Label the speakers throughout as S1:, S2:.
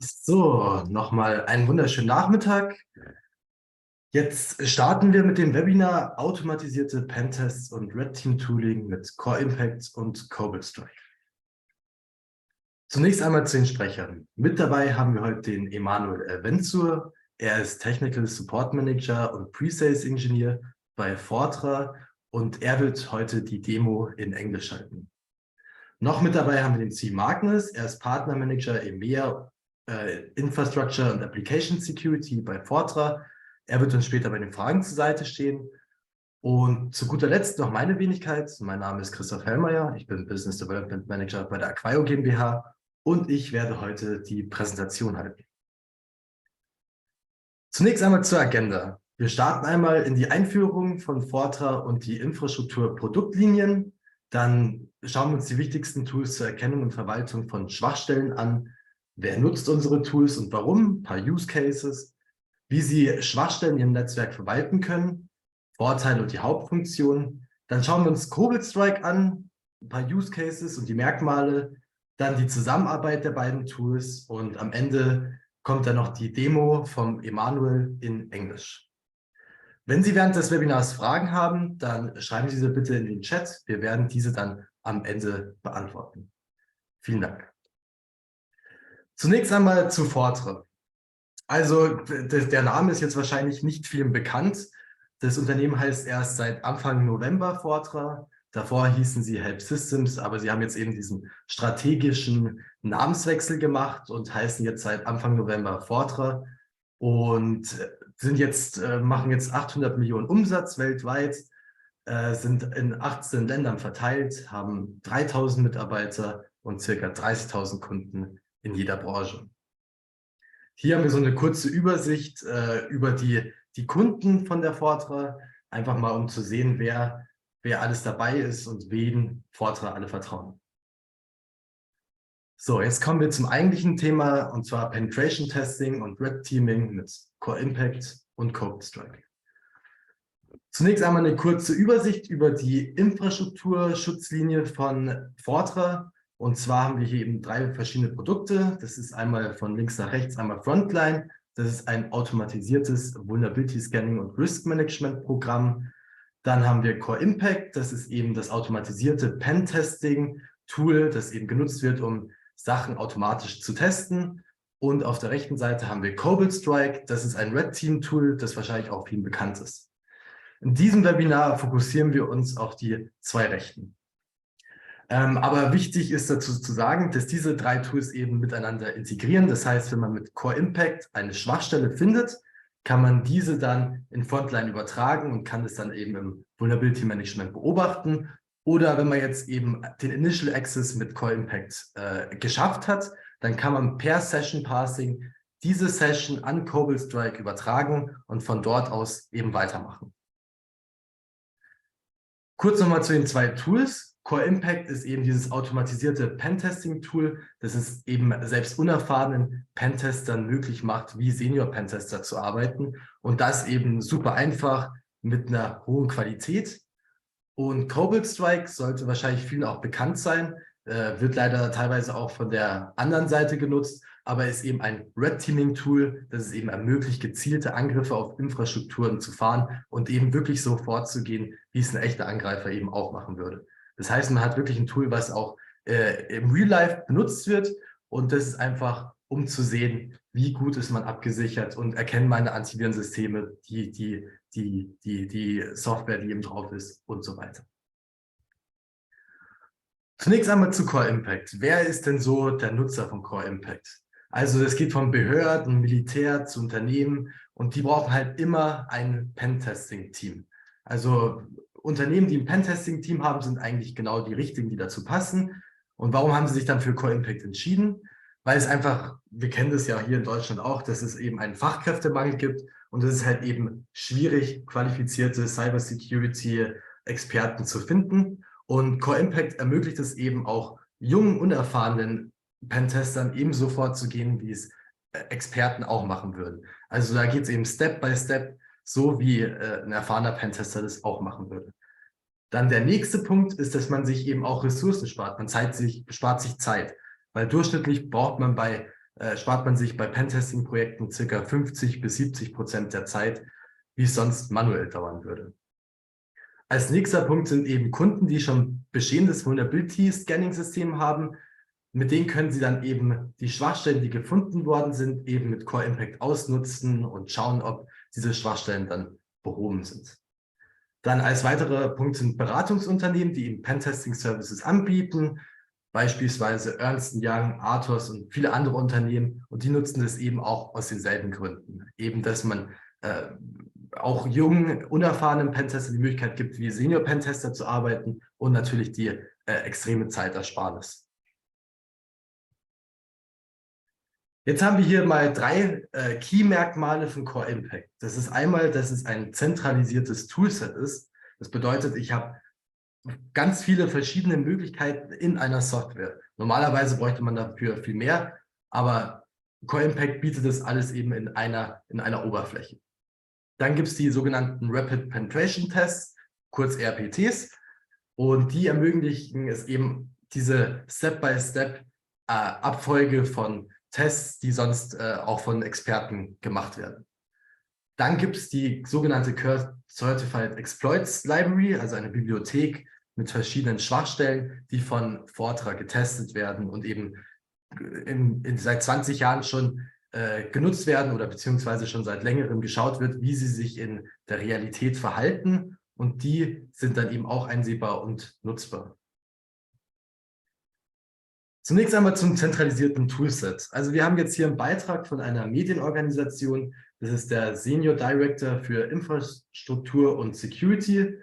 S1: So, nochmal einen wunderschönen Nachmittag. Jetzt starten wir mit dem Webinar Automatisierte Pentests und Red Team Tooling mit Core Impact und Cobalt Strike. Zunächst einmal zu den Sprechern. Mit dabei haben wir heute den Emanuel Wenzur. Er ist Technical Support Manager und Pre-Sales Engineer bei Fortra und er wird heute die Demo in Englisch halten. Noch mit dabei haben wir den C. Magnus. Er ist Partner Manager EMEA Infrastructure und Application Security bei Fortra. Er wird uns später bei den Fragen zur Seite stehen. Und zu guter Letzt noch meine Wenigkeit. Mein Name ist Christoph Hellmeier. Ich bin Business Development Manager bei der Aqaio GmbH und ich werde heute die Präsentation halten. Zunächst einmal zur Agenda. Wir starten einmal in die Einführung von Fortra und die Infrastruktur-Produktlinien. Dann schauen wir uns die wichtigsten Tools zur Erkennung und Verwaltung von Schwachstellen an. Wer nutzt unsere Tools und warum? Ein paar Use Cases. Wie Sie Schwachstellen in Ihrem Netzwerk verwalten können. Vorteile und die Hauptfunktionen. Dann schauen wir uns Cobalt Strike an. Ein paar Use Cases und die Merkmale. Dann die Zusammenarbeit der beiden Tools. Und am Ende kommt dann noch die Demo vom Emanuel in Englisch. Wenn Sie während des Webinars Fragen haben, dann schreiben Sie sie bitte in den Chat. Wir werden diese dann am Ende beantworten. Vielen Dank. Zunächst einmal zu Fortra. Also der Name ist jetzt wahrscheinlich nicht vielen bekannt. Das Unternehmen heißt erst seit Anfang November Fortra. Davor hießen sie Help Systems, aber sie haben jetzt eben diesen strategischen Namenswechsel gemacht und heißen jetzt seit Anfang November Fortra und machen jetzt 800 Millionen Umsatz weltweit, sind in 18 Ländern verteilt, haben 3000 Mitarbeiter und ca. 30.000 Kunden in jeder Branche. Hier haben wir so eine kurze Übersicht über die Kunden von der Fortra, einfach mal um zu sehen, wer alles dabei ist und wen Fortra alle vertrauen. So, jetzt kommen wir zum eigentlichen Thema, und zwar Penetration Testing und Red Teaming mit Core Impact und Cobalt Strike. Zunächst einmal eine kurze Übersicht über die Infrastrukturschutzlinie von Fortra. Und zwar haben wir hier eben 3 verschiedene Produkte. Das ist einmal von links nach rechts, einmal Frontline. Das ist ein automatisiertes Vulnerability Scanning und Risk Management Programm. Dann haben wir Core Impact. Das ist eben das automatisierte Pen-Testing Tool, das eben genutzt wird, um Sachen automatisch zu testen. Und auf der rechten Seite haben wir Cobalt Strike. Das ist ein Red Team Tool, das wahrscheinlich auch vielen bekannt ist. In diesem Webinar fokussieren wir uns auf die 2 rechten. Aber wichtig ist dazu zu sagen, dass diese 3 Tools eben miteinander integrieren. Das heißt, wenn man mit Core Impact eine Schwachstelle findet, kann man diese dann in Frontline übertragen und kann es dann eben im Vulnerability Management beobachten. Oder wenn man jetzt eben den Initial Access mit Core Impact geschafft hat, dann kann man per Session Passing diese Session an Cobalt Strike übertragen und von dort aus eben weitermachen. Kurz nochmal zu den 2 Tools. Core Impact ist eben dieses automatisierte Pentesting-Tool, das es eben selbst unerfahrenen Pentestern möglich macht, wie Senior-Pentester zu arbeiten. Und das eben super einfach mit einer hohen Qualität. Und Cobalt Strike sollte wahrscheinlich vielen auch bekannt sein, wird leider teilweise auch von der anderen Seite genutzt, aber ist eben ein Red Teaming Tool, das es eben ermöglicht, gezielte Angriffe auf Infrastrukturen zu fahren und eben wirklich so vorzugehen, wie es ein echter Angreifer eben auch machen würde. Das heißt, man hat wirklich ein Tool, was auch im Real Life benutzt wird, und das ist einfach, um zu sehen, wie gut ist man abgesichert und erkennen meine Antivirensysteme die Software, die eben drauf ist und so weiter. Zunächst einmal zu Core Impact. Wer ist denn so der Nutzer von Core Impact? Also das geht von Behörden, Militär zu Unternehmen, und die brauchen halt immer ein Pentesting-Team. Also Unternehmen, die ein Pentesting-Team haben, sind eigentlich genau die richtigen, die dazu passen. Und warum haben sie sich dann für Core Impact entschieden? Weil es einfach, wir kennen das ja hier in Deutschland auch, dass es eben einen Fachkräftemangel gibt und es ist halt eben schwierig, qualifizierte Cybersecurity-Experten zu finden. Und Core Impact ermöglicht es eben auch jungen, unerfahrenen Pentestern ebenso vorzugehen, wie es Experten auch machen würden. Also da geht es eben Step by Step, so wie ein erfahrener Pentester das auch machen würde. Dann der nächste Punkt ist, dass man sich eben auch Ressourcen spart. Man spart sich Zeit, weil durchschnittlich braucht man bei spart man sich bei Pentesting-Projekten ca. 50-70% der Zeit, wie es sonst manuell dauern würde. Als nächster Punkt sind eben Kunden, die schon bestehendes Vulnerability-Scanning-System haben. Mit denen können Sie dann eben die Schwachstellen, die gefunden worden sind, eben mit Core Impact ausnutzen und schauen, ob diese Schwachstellen dann behoben sind. Dann als weiterer Punkt sind Beratungsunternehmen, die eben Pentesting-Services anbieten, beispielsweise Ernst & Young, Athos und viele andere Unternehmen. Und die nutzen das eben auch aus denselben Gründen. Eben, dass man auch jungen, unerfahrenen Pentester die Möglichkeit gibt, wie Senior-Pentester zu arbeiten und natürlich die extreme Zeitersparnis. Jetzt haben wir hier mal 3 Key-Merkmale von Core Impact. Das ist einmal, dass es ein zentralisiertes Toolset ist. Das bedeutet, ich habe ganz viele verschiedene Möglichkeiten in einer Software. Normalerweise bräuchte man dafür viel mehr, aber Core Impact bietet das alles eben in einer Oberfläche. Dann gibt es die sogenannten Rapid Penetration Tests, kurz RPTs, und die ermöglichen es eben diese Step-by-Step-Abfolge von Tests, die sonst auch von Experten gemacht werden. Dann gibt es die sogenannte Core Certified Exploits Library, also eine Bibliothek mit verschiedenen Schwachstellen, die von Fortra getestet werden und eben seit 20 Jahren schon genutzt werden oder beziehungsweise schon seit längerem geschaut wird, wie sie sich in der Realität verhalten, und die sind dann eben auch einsehbar und nutzbar. Zunächst einmal zum zentralisierten Toolset. Also wir haben jetzt hier einen Beitrag von einer Medienorganisation. Das ist der Senior Director für Infrastruktur und Security.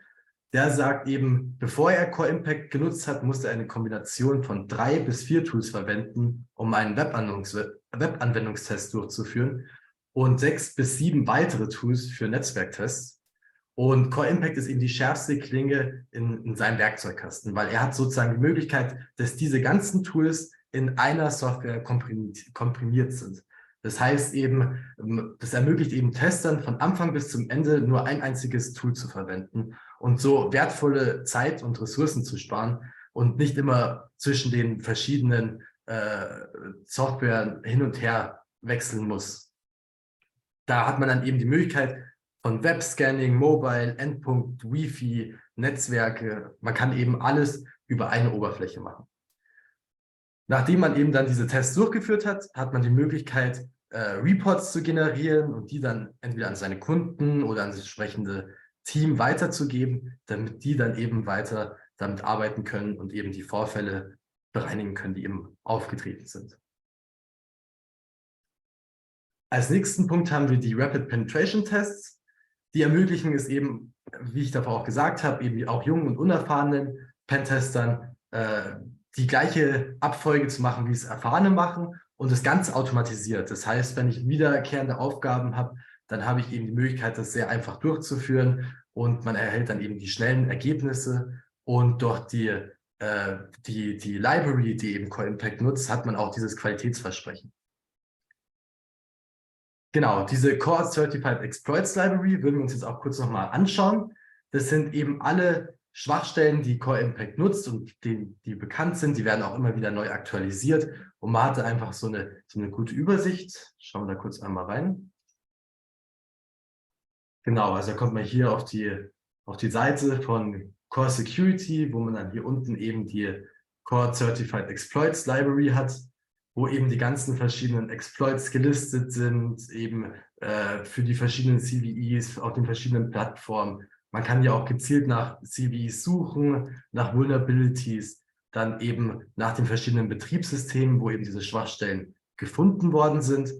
S1: Der sagt eben, bevor er Core Impact genutzt hat, musste er eine Kombination von 3 bis 4 Tools verwenden, um einen Web-Anwendungstest durchzuführen, und 6 bis 7 weitere Tools für Netzwerktests. Und Core Impact ist eben die schärfste Klinge in seinem Werkzeugkasten, weil er hat sozusagen die Möglichkeit, dass diese ganzen Tools in einer Software komprimiert sind. Das heißt eben, das ermöglicht eben Testern von Anfang bis zum Ende nur ein einziges Tool zu verwenden und so wertvolle Zeit und Ressourcen zu sparen und nicht immer zwischen den verschiedenen Software hin und her wechseln muss. Da hat man dann eben die Möglichkeit von Webscanning, Mobile, Endpunkt, Wi-Fi, Netzwerke. Man kann eben alles über eine Oberfläche machen. Nachdem man eben dann diese Tests durchgeführt hat, hat man die Möglichkeit, Reports zu generieren und die dann entweder an seine Kunden oder an das entsprechende Team weiterzugeben, damit die dann eben weiter damit arbeiten können und eben die Vorfälle bereinigen können, die eben aufgetreten sind. Als nächsten Punkt haben wir die Rapid Penetration Tests. Die ermöglichen es eben, wie ich davor auch gesagt habe, eben auch jungen und unerfahrenen Pentestern die gleiche Abfolge zu machen, wie es Erfahrene machen, und das Ganze automatisiert. Das heißt, wenn ich wiederkehrende Aufgaben habe, dann habe ich eben die Möglichkeit, das sehr einfach durchzuführen, und man erhält dann eben die schnellen Ergebnisse, und durch die Library, die eben Core Impact nutzt, hat man auch dieses Qualitätsversprechen. Genau, diese Core Certified Exploits Library würden wir uns jetzt auch kurz nochmal anschauen. Das sind eben alle Schwachstellen, die Core Impact nutzt und die bekannt sind. Die werden auch immer wieder neu aktualisiert, und man hatte einfach so eine gute Übersicht. Schauen wir da kurz einmal rein. Genau, also da kommt man hier auf die Seite von Core Security, wo man dann hier unten eben die Core Certified Exploits Library hat, wo eben die ganzen verschiedenen Exploits gelistet sind, eben für die verschiedenen CVEs auf den verschiedenen Plattformen. Man kann ja auch gezielt nach CVEs suchen, nach Vulnerabilities, dann eben nach den verschiedenen Betriebssystemen, wo eben diese Schwachstellen gefunden worden sind.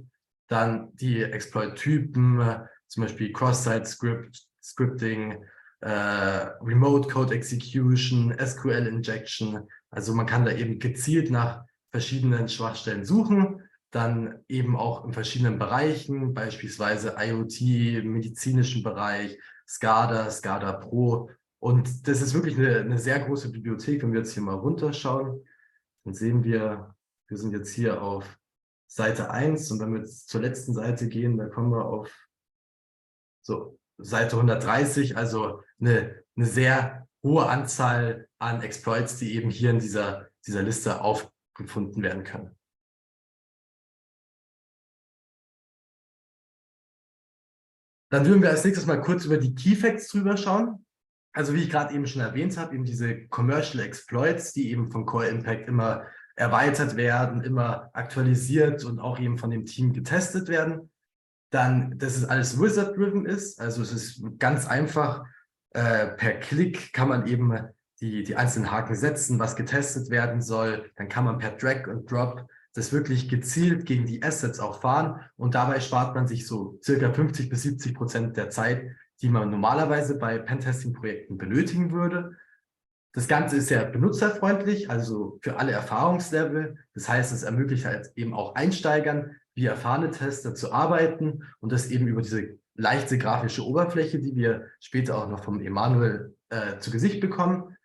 S1: Dann die Exploit-Typen, zum Beispiel Cross-Site-Scripting, Remote Code Execution, SQL-Injection. Also man kann da eben gezielt nach verschiedenen Schwachstellen suchen, dann eben auch in verschiedenen Bereichen, beispielsweise IoT, medizinischen Bereich, SCADA, SCADA Pro. Und das ist wirklich eine sehr große Bibliothek. Wenn wir jetzt hier mal runterschauen, dann sehen wir, wir sind jetzt hier auf Seite 1, und wenn wir jetzt zur letzten Seite gehen, dann kommen wir auf so Seite 130, also eine sehr hohe Anzahl an Exploits, die eben hier in dieser Liste aufgefunden werden können. Dann würden wir als nächstes mal kurz über die Key Facts drüber schauen. Also wie ich gerade eben schon erwähnt habe, eben diese Commercial Exploits, die eben von Core Impact immer erweitert werden, immer aktualisiert und auch eben von dem Team getestet werden. Dann, dass es alles Wizard-driven ist, also es ist ganz einfach, per Klick kann man eben die einzelnen Haken setzen, was getestet werden soll. Dann kann man per Drag und Drop das wirklich gezielt gegen die Assets auch fahren und dabei spart man sich so circa 50-70% der Zeit, die man normalerweise bei Pentesting-Projekten benötigen würde. Das Ganze ist sehr benutzerfreundlich, also für alle Erfahrungslevel. Das heißt, es ermöglicht halt eben auch Einsteigern, wie erfahrene Tester zu arbeiten und das eben über diese leichte grafische Oberfläche, die wir später auch noch vom Emanuel zu Gesicht bekommen.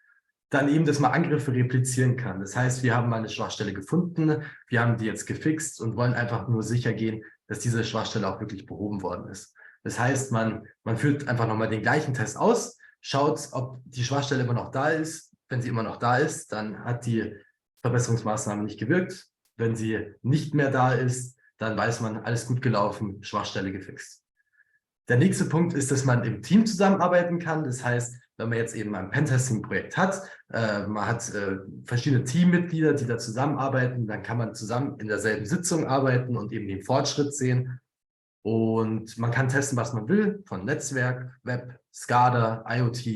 S1: Dann eben, dass man Angriffe replizieren kann. Das heißt, wir haben mal eine Schwachstelle gefunden, wir haben die jetzt gefixt und wollen einfach nur sicher gehen, dass diese Schwachstelle auch wirklich behoben worden ist. Das heißt, man führt einfach nochmal den gleichen Test aus, schaut, ob die Schwachstelle immer noch da ist. Wenn sie immer noch da ist, dann hat die Verbesserungsmaßnahme nicht gewirkt. Wenn sie nicht mehr da ist, dann weiß man, alles gut gelaufen, Schwachstelle gefixt. Der nächste Punkt ist, dass man im Team zusammenarbeiten kann. Das heißt, wenn man jetzt eben ein Pentesting-Projekt hat, man hat verschiedene Teammitglieder, die da zusammenarbeiten, dann kann man zusammen in derselben Sitzung arbeiten und eben den Fortschritt sehen. Und man kann testen, was man will, von Netzwerk, Web, SCADA, IoT,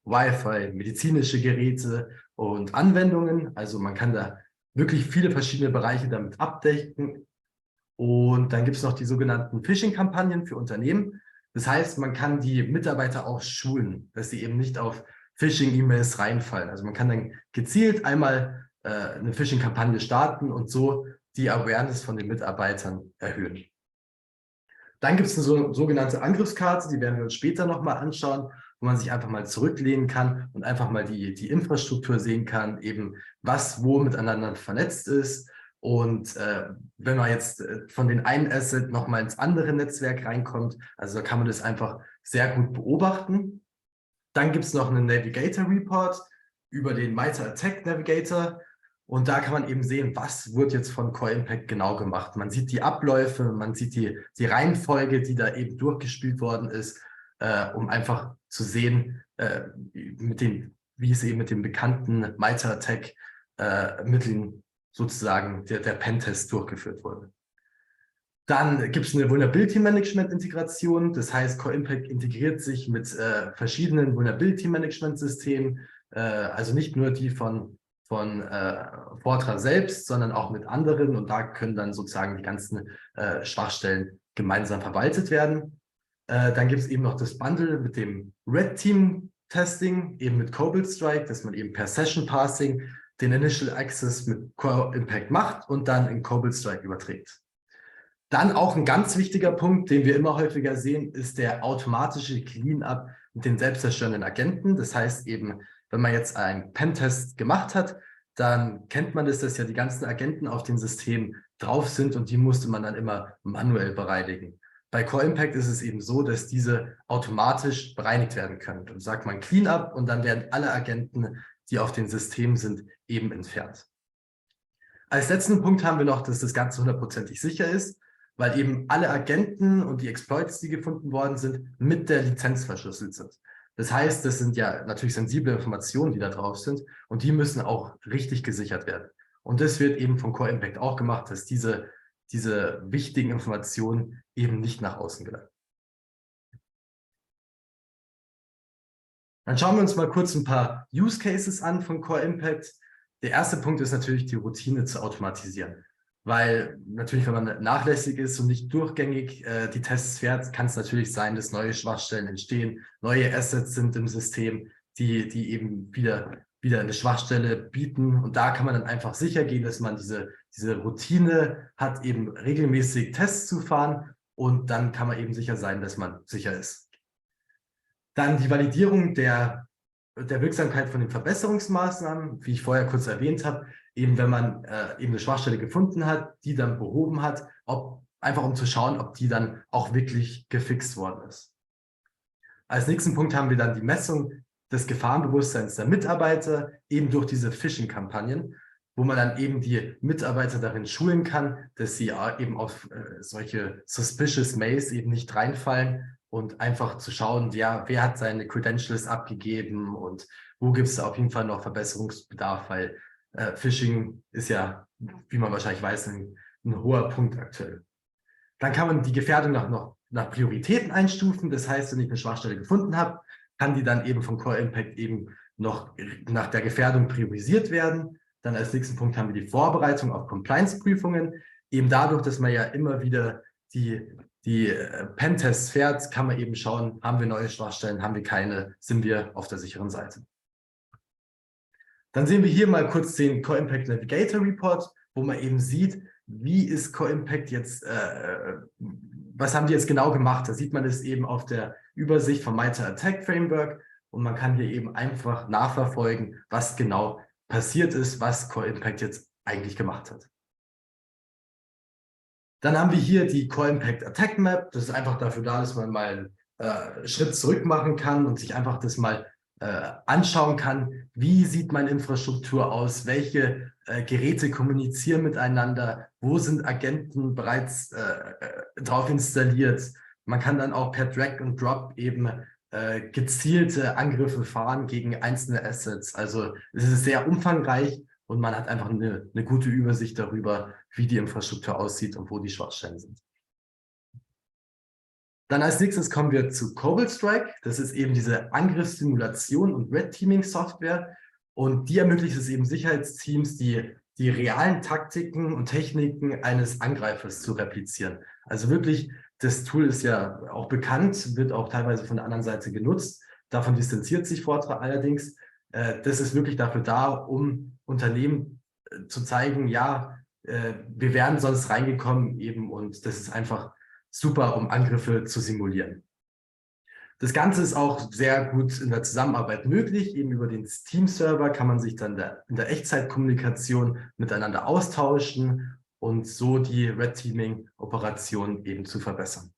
S1: Wi-Fi, medizinische Geräte und Anwendungen. Also man kann da wirklich viele verschiedene Bereiche damit abdecken. Und dann gibt es noch die sogenannten Phishing-Kampagnen für Unternehmen. Das heißt, man kann die Mitarbeiter auch schulen, dass sie eben nicht auf Phishing-E-Mails reinfallen. Also man kann dann gezielt einmal eine Phishing-Kampagne starten und so die Awareness von den Mitarbeitern erhöhen. Dann gibt es eine sogenannte Angriffskarte, die werden wir uns später nochmal anschauen, wo man sich einfach mal zurücklehnen kann und einfach mal die Infrastruktur sehen kann, eben was wo miteinander vernetzt ist. Und wenn man jetzt von den einen Asset nochmal ins andere Netzwerk reinkommt, also da kann man das einfach sehr gut beobachten. Dann gibt es noch einen Navigator Report über den MITRE ATT&CK Navigator. Und da kann man eben sehen, was wird jetzt von Core Impact genau gemacht. Man sieht die Abläufe, man sieht die Reihenfolge, die da eben durchgespielt worden ist, um einfach zu sehen, wie es eben mit den bekannten MITRE ATT&CK-Mitteln sozusagen der Pentest durchgeführt wurde. Dann gibt es eine Vulnerability Management Integration. Das heißt, Core Impact integriert sich mit verschiedenen Vulnerability Management Systemen, also nicht nur die von Fortra selbst, sondern auch mit anderen. Und da können dann sozusagen die ganzen Schwachstellen gemeinsam verwaltet werden. Dann gibt es eben noch das Bundle mit dem Red Team Testing, eben mit Cobalt Strike, dass man eben per Session Passing den Initial Access mit Core Impact macht und dann in Cobalt Strike überträgt. Dann auch ein ganz wichtiger Punkt, den wir immer häufiger sehen, ist der automatische Cleanup mit den selbstzerstörenden Agenten. Das heißt eben, wenn man jetzt einen Pentest gemacht hat, dann kennt man das, dass ja die ganzen Agenten auf dem System drauf sind und die musste man dann immer manuell bereinigen. Bei Core Impact ist es eben so, dass diese automatisch bereinigt werden können. Dann sagt man Cleanup und dann werden alle Agenten, die auf dem System sind, eben entfernt. Als letzten Punkt haben wir noch, dass das Ganze 100%ig sicher ist, weil eben alle Agenten und die Exploits, die gefunden worden sind, mit der Lizenz verschlüsselt sind. Das heißt, das sind ja natürlich sensible Informationen, die da drauf sind und die müssen auch richtig gesichert werden. Und das wird eben von Core Impact auch gemacht, dass diese wichtigen Informationen eben nicht nach außen gelangen. Dann schauen wir uns mal kurz ein paar Use Cases an von Core Impact. Der erste Punkt ist natürlich, die Routine zu automatisieren. Weil natürlich, wenn man nachlässig ist und nicht durchgängig die Tests fährt, kann es natürlich sein, dass neue Schwachstellen entstehen, neue Assets sind im System, die eben wieder eine Schwachstelle bieten. Und da kann man dann einfach sicher gehen, dass man diese Routine hat, eben regelmäßig Tests zu fahren. Und dann kann man eben sicher sein, dass man sicher ist. Dann die Validierung der Wirksamkeit von den Verbesserungsmaßnahmen, wie ich vorher kurz erwähnt habe, eben wenn man eben eine Schwachstelle gefunden hat, die dann behoben hat, einfach um zu schauen, ob die dann auch wirklich gefixt worden ist. Als nächsten Punkt haben wir dann die Messung des Gefahrenbewusstseins der Mitarbeiter, eben durch diese Phishing-Kampagnen, wo man dann eben die Mitarbeiter darin schulen kann, dass sie eben auf solche suspicious Mails eben nicht reinfallen und einfach zu schauen, ja, wer hat seine Credentials abgegeben und wo gibt es auf jeden Fall noch Verbesserungsbedarf, weil Phishing ist ja, wie man wahrscheinlich weiß, ein hoher Punkt aktuell. Dann kann man die Gefährdung noch nach Prioritäten einstufen. Das heißt, wenn ich eine Schwachstelle gefunden habe, kann die dann eben vom Core Impact eben noch nach der Gefährdung priorisiert werden. Dann als nächsten Punkt haben wir die Vorbereitung auf Compliance-Prüfungen. Eben dadurch, dass man ja immer wieder die Pentests fährt, kann man eben schauen, haben wir neue Schwachstellen, haben wir keine, sind wir auf der sicheren Seite. Dann sehen wir hier mal kurz den Core Impact Navigator Report, wo man eben sieht, wie ist Core Impact jetzt, was haben die jetzt genau gemacht? Da sieht man es eben auf der Übersicht vom MITRE Attack Framework und man kann hier eben einfach nachverfolgen, was genau passiert ist, was Core Impact jetzt eigentlich gemacht hat. Dann haben wir hier die Core Impact Attack Map. Das ist einfach dafür da, dass man mal einen Schritt zurück machen kann und sich einfach das mal anschauen kann, wie sieht meine Infrastruktur aus, welche Geräte kommunizieren miteinander, wo sind Agenten bereits drauf installiert. Man kann dann auch per Drag and Drop eben gezielte Angriffe fahren gegen einzelne Assets. Also es ist sehr umfangreich und man hat einfach eine gute Übersicht darüber, wie die Infrastruktur aussieht und wo die Schwachstellen sind. Dann als nächstes kommen wir zu Cobalt Strike. Das ist eben diese Angriffssimulation und Red Teaming Software. Und die ermöglicht es eben Sicherheitsteams, die realen Taktiken und Techniken eines Angreifers zu replizieren. Also wirklich, das Tool ist ja auch bekannt, wird auch teilweise von der anderen Seite genutzt. Davon distanziert sich Fortra allerdings. Das ist wirklich dafür da, um Unternehmen zu zeigen, ja, wir wären sonst reingekommen eben und das ist einfach super, um Angriffe zu simulieren. Das Ganze ist auch sehr gut in der Zusammenarbeit möglich. Eben über den Team-Server kann man sich dann in der Echtzeitkommunikation miteinander austauschen und so die Red Teaming-Operation eben zu verbessern.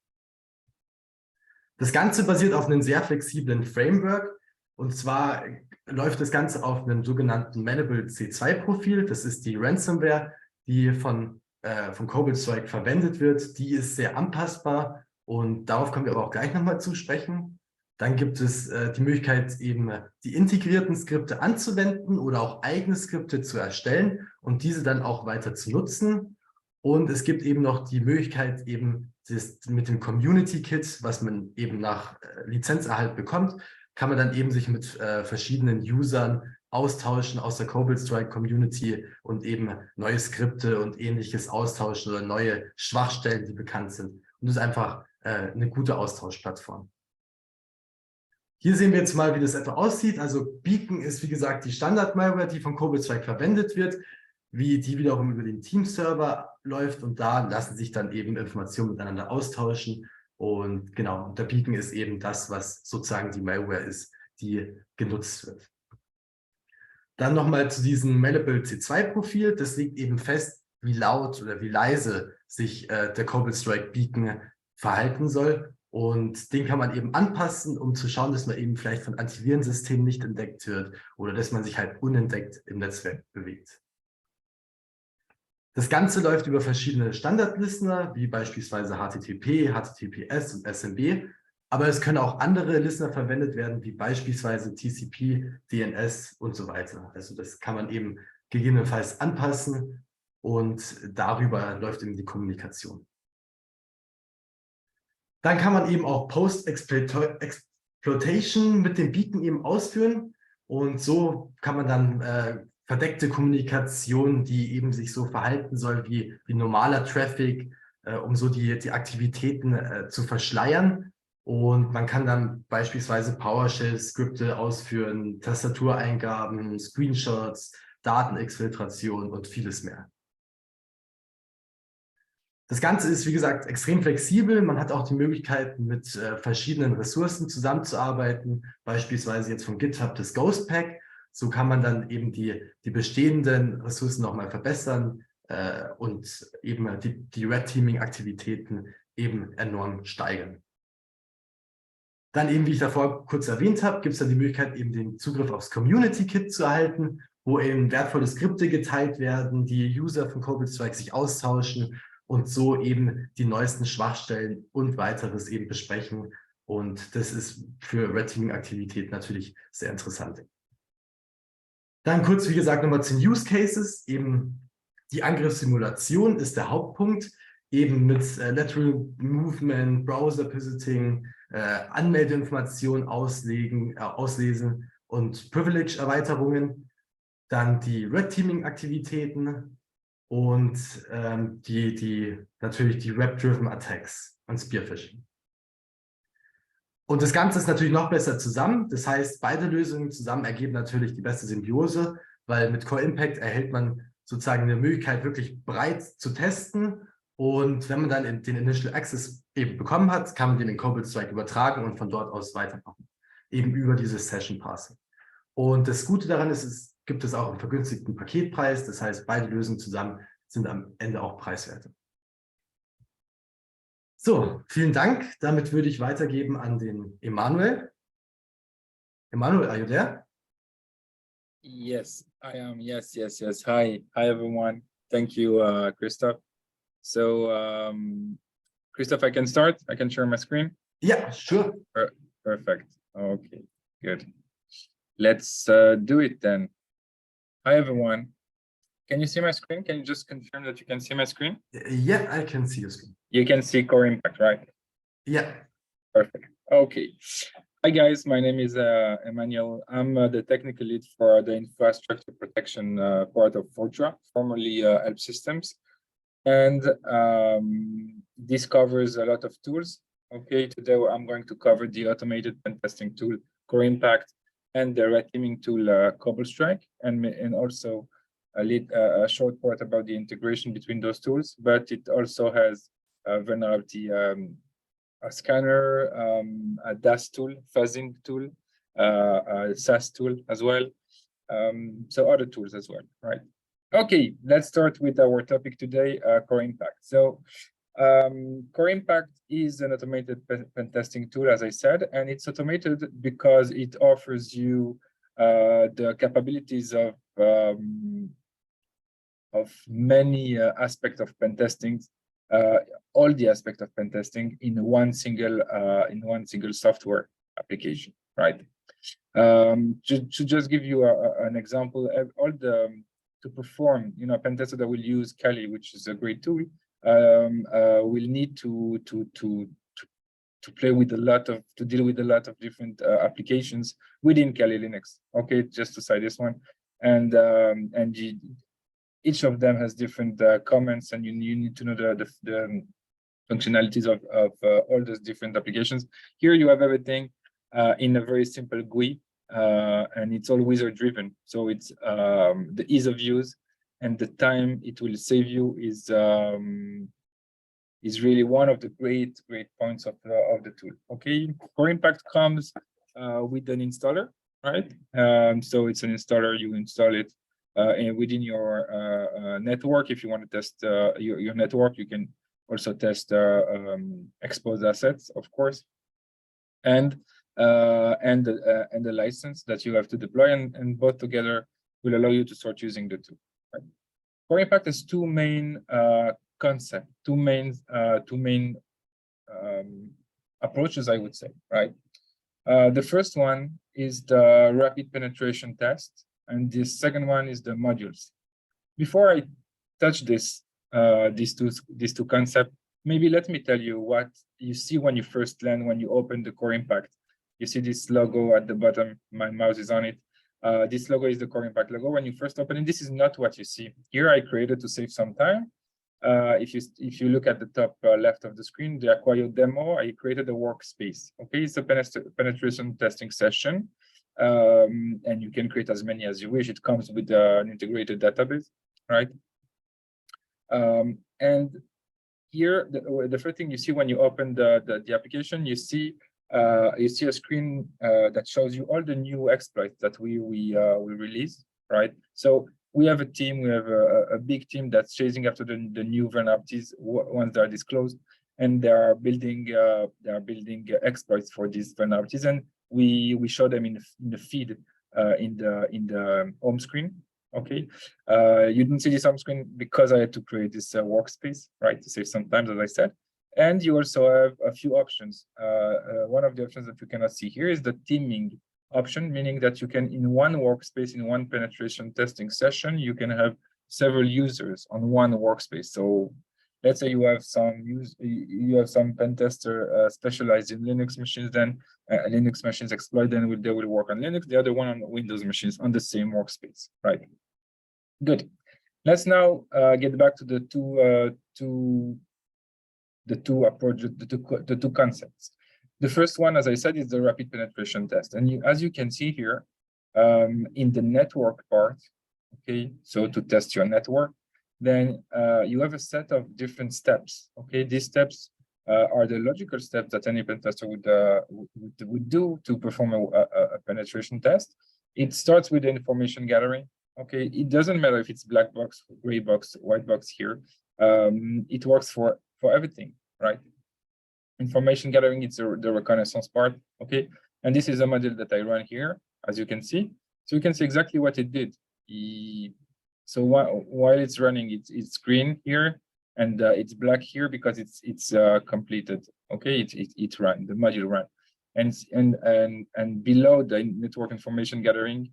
S1: Das Ganze basiert auf einem sehr flexiblen Framework. Und zwar läuft das Ganze auf einem sogenannten Manable C2-Profil. Das ist die Ransomware, die von Cobalt Strike verwendet wird. Die ist sehr anpassbar und darauf kommen wir aber auch gleich nochmal zu sprechen. Dann gibt es die Möglichkeit, eben die integrierten Skripte anzuwenden oder auch eigene Skripte zu erstellen und diese dann auch weiter zu nutzen. Und es gibt eben noch die Möglichkeit, eben mit dem Community-Kit, was man eben nach Lizenzerhalt bekommt, kann man dann eben sich mit verschiedenen Usern austauschen aus der Cobalt Strike Community und eben neue Skripte und ähnliches austauschen oder neue Schwachstellen, die bekannt sind. Und das ist einfach eine gute Austauschplattform. Hier sehen wir jetzt mal, wie das etwa aussieht. Also Beacon ist, wie gesagt, die Standard-Malware, die von Cobalt Strike verwendet wird, wie die wiederum über den Team-Server läuft und da lassen sich dann eben Informationen miteinander austauschen. Und genau, der Beacon ist eben das, was sozusagen die Malware ist, die genutzt wird. Dann nochmal zu diesem Manable C2-Profil. Das legt eben fest, wie laut oder wie leise sich der Cobalt Strike Beacon verhalten soll. Und den kann man eben anpassen, um zu schauen, dass man eben vielleicht von Antivirensystemen nicht entdeckt wird oder dass man sich halt unentdeckt im Netzwerk bewegt. Das Ganze läuft über verschiedene Standard-Listener, wie beispielsweise HTTP, HTTPS und SMB. Aber es können auch andere Listener verwendet werden, wie beispielsweise TCP, DNS und so weiter. Also das kann man eben gegebenenfalls anpassen und darüber läuft eben die Kommunikation. Dann kann man eben auch Post-Exploitation mit dem Beacon eben ausführen und so kann man dann verdeckte Kommunikation, die eben sich so verhalten soll wie normaler Traffic, um so die Aktivitäten zu verschleiern. Und man kann dann beispielsweise PowerShell-Skripte ausführen, Tastatureingaben, Screenshots, Datenexfiltration und vieles mehr. Das Ganze ist, wie gesagt, extrem flexibel. Man hat auch die Möglichkeit, mit verschiedenen Ressourcen zusammenzuarbeiten, beispielsweise jetzt von GitHub das Ghost Pack. So kann man dann eben die bestehenden Ressourcen nochmal verbessern und eben die Red Teaming-Aktivitäten eben enorm steigern. Dann eben, wie ich davor kurz erwähnt habe, gibt es dann die Möglichkeit, eben den Zugriff aufs Community-Kit zu erhalten, wo eben wertvolle Skripte geteilt werden, die User von Cobalt Strike sich austauschen und so eben die neuesten Schwachstellen und weiteres eben besprechen Und das ist für Red Teaming-Aktivität natürlich sehr interessant. Dann kurz, wie gesagt, nochmal zu den Use Cases. Eben die Angriffssimulation ist der Hauptpunkt, eben mit Lateral Movement, Browser Visiting, Anmeldeinformationen auslesen und Privilege-Erweiterungen. Dann die Red Teaming-Aktivitäten und natürlich die Web-Driven Attacks und Spearphishing. Und das Ganze ist natürlich noch besser zusammen. Das heißt, beide Lösungen zusammen ergeben natürlich die beste Symbiose, weil mit Core Impact erhält man sozusagen eine Möglichkeit, wirklich breit zu testen. Und wenn man dann den Initial Access eben bekommen hat, kann man den in Cobalt Strike übertragen und von dort aus weitermachen. Eben über dieses Session Passing. Und das Gute daran ist, es gibt es auch einen vergünstigten Paketpreis. Das heißt, beide Lösungen zusammen sind am Ende auch preiswerter. So, vielen Dank. Damit würde ich weitergeben an den Emanuel. Emanuel, are you there?
S2: Yes, I am. Yes. Hi, everyone. Thank you, Christoph. So, Christoph, I can start. I can share my screen.
S1: Yeah, sure.
S2: Perfect. Okay, good. Let's do it then. Hi, everyone. Can you see my screen? Can you just confirm that you can see my screen?
S1: Yeah, I can see your screen.
S2: You can see Core Impact, right?
S1: Yeah.
S2: Perfect. Okay. Hi, guys. My name is Emmanuel. I'm the technical lead for the infrastructure protection part of Fortra, formerly Help Systems. And this covers a lot of tools. Okay, today I'm going to cover the automated pen testing tool, Core Impact, and the red teaming tool, Cobalt Strike, and also a short part about the integration between those tools. But it also has vulnerability, a scanner, a DAS tool, fuzzing tool, a SAS tool as well. So other tools as well, right? Okay, let's start with our topic today, Core Impact. So Core Impact is an automated pen testing tool, as I said, and it's automated because it offers you the capabilities of many aspects of pen testing, all the aspects of pen testing in one single software application, right? To just give you an example, to perform, a pen tester that will use Kali, which is a great tool, will need to deal with a lot of different applications within Kali Linux. Okay, just to cite this one, and each of them has different comments, and you need to know the functionalities of all those different applications. Here you have everything in a very simple GUI, and it's all wizard driven. So it's the ease of use and the time it will save you is really one of the great points of the tool. Okay, Core Impact comes with an installer, right? So it's an installer. You install it and within your network. If you want to test your network, you can also test exposed assets, of course, and the license that you have to deploy, and both together will allow you to start using the tool. Right? Core Impact has two main concepts, two main approaches, I would say. Right. The first one is the rapid penetration test, and the second one is the modules. Before I touch these two concepts, maybe let me tell you what you see when you first land, when you open the Core Impact. You see this logo at the bottom. My mouse is on it. This logo is the Core Impact logo. When you first open it, this is not what you see. Here I created to save some time. If you look at the top left of the screen, the Aqaio demo, I created a workspace. Okay, it's a penetration testing session, and you can create as many as you wish. It comes with an integrated database, right? And here, the first thing you see when you open the application, you see a screen that shows you all the new exploits that we release, right? So we have a team, we have a big team that's chasing after the new vulnerabilities once they are disclosed, and they are building exploits for these vulnerabilities, and we show them in the feed in the home screen. Okay, you didn't see this home screen because I had to create this workspace, right, to save some time, as I said. And you also have a few options. One of the options that you cannot see here is the teaming option, meaning that you can, in one workspace, in one penetration testing session, you can have several users on one workspace. So let's say you have some pen tester specialized in Linux machines, then Linux machines exploit, then they will work on Linux, the other one on Windows machines on the same workspace, right? Good. Let's now get back to the two concepts. The first one, as I said, is the rapid penetration test. And as you can see here, in the network part, okay, so to test your network, then you have a set of different steps. Okay, these steps are the logical steps that any pen tester would do to perform a penetration test. It starts with the information gathering. Okay, it doesn't matter if it's black box, gray box, white box here. It works for everything, right? Information gathering, it's the reconnaissance part. Okay, and this is a model that I run here, as you can see. So you can see exactly what it did. So while it's running, it's green here, and it's black here because it's completed. Okay, it ran, the module ran, and below the network information gathering,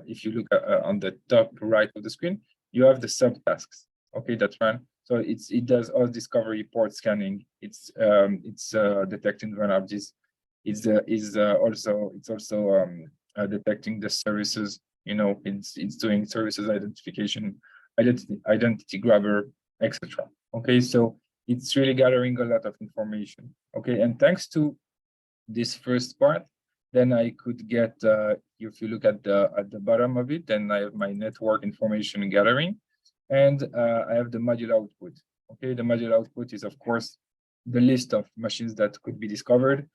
S2: if you look on the top right of the screen, you have the subtasks. Okay, that run. So it does all discovery, port scanning. It's detecting vulnerabilities. It's also detecting the services. You know, it's doing services identification, identity grabber, etc. Okay, so it's really gathering a lot of information. Okay, and thanks to this first part, then I could get, if you look at the bottom of it, then I have my network information gathering, and I have the module output. Okay, the module output is, of course, the list of machines that could be discovered,